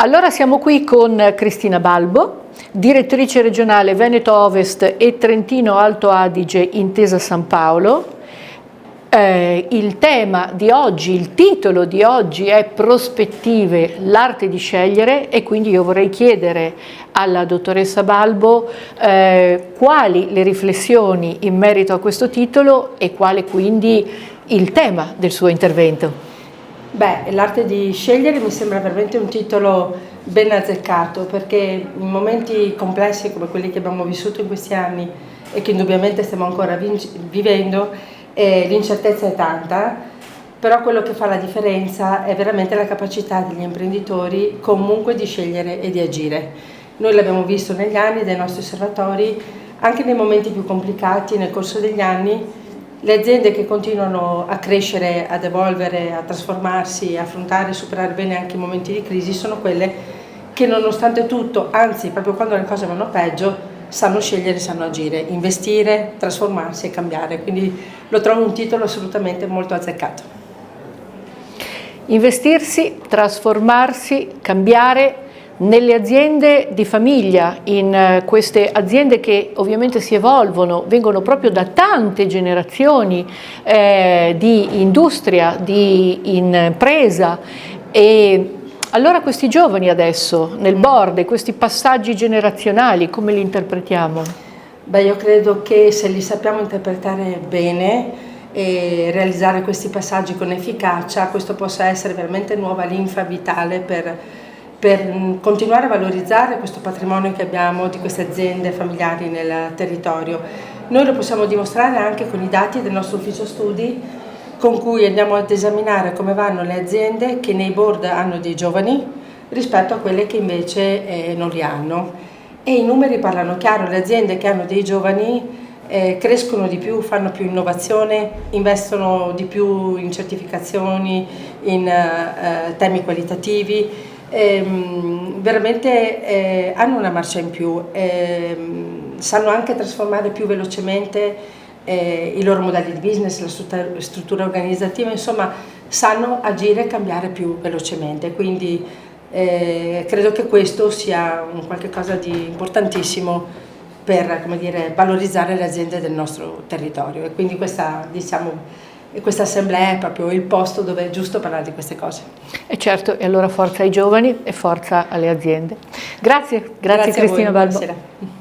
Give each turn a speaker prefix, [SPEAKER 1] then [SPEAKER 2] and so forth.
[SPEAKER 1] Allora siamo qui con Cristina Balbo, direttrice regionale Veneto Ovest e Trentino Alto Adige Intesa San Paolo. Il tema di oggi, il titolo di oggi è Prospettive, l'arte di scegliere, e quindi io vorrei chiedere alla dottoressa Balbo quali le riflessioni in merito a questo titolo e quale quindi il tema del suo intervento.
[SPEAKER 2] Beh, l'arte di scegliere mi sembra veramente un titolo ben azzeccato, perché in momenti complessi come quelli che abbiamo vissuto in questi anni e che indubbiamente stiamo ancora vivendo, l'incertezza è tanta, però quello che fa la differenza è veramente la capacità degli imprenditori comunque di scegliere e di agire. Noi l'abbiamo visto negli anni dai nostri osservatori, anche nei momenti più complicati nel corso degli anni. Le aziende che continuano a crescere, ad evolvere, a trasformarsi, a affrontare e superare bene anche i momenti di crisi sono quelle che nonostante tutto, anzi proprio quando le cose vanno peggio, sanno scegliere, sanno agire, investire, trasformarsi e cambiare. Quindi lo trovo un titolo assolutamente molto azzeccato.
[SPEAKER 1] Investirsi, trasformarsi, cambiare. Nelle aziende di famiglia, in queste aziende che ovviamente si evolvono, vengono proprio da tante generazioni di industria, di impresa, e allora questi giovani adesso nel board, questi passaggi generazionali, come li interpretiamo?
[SPEAKER 2] Beh, io credo che se li sappiamo interpretare bene e realizzare questi passaggi con efficacia, questo possa essere veramente nuova linfa vitale per continuare a valorizzare questo patrimonio che abbiamo di queste aziende familiari nel territorio. Noi lo possiamo dimostrare anche con i dati del nostro ufficio studi, con cui andiamo ad esaminare come vanno le aziende che nei board hanno dei giovani rispetto a quelle che invece non li hanno. E i numeri parlano chiaro: le aziende che hanno dei giovani crescono di più, fanno più innovazione, investono di più in certificazioni, in temi qualitativi. Veramente hanno una marcia in più, sanno anche trasformare più velocemente i loro modelli di business, la struttura organizzativa, insomma sanno agire e cambiare più velocemente, quindi credo che questo sia un qualche cosa di importantissimo per, come dire, valorizzare le aziende del nostro territorio, e quindi questa, diciamo, e questa assemblea è proprio il posto dove è giusto parlare di queste cose.
[SPEAKER 1] E certo, e allora forza ai giovani e forza alle aziende. Grazie
[SPEAKER 2] Grazie
[SPEAKER 1] Cristina Balbo.
[SPEAKER 2] Buonasera.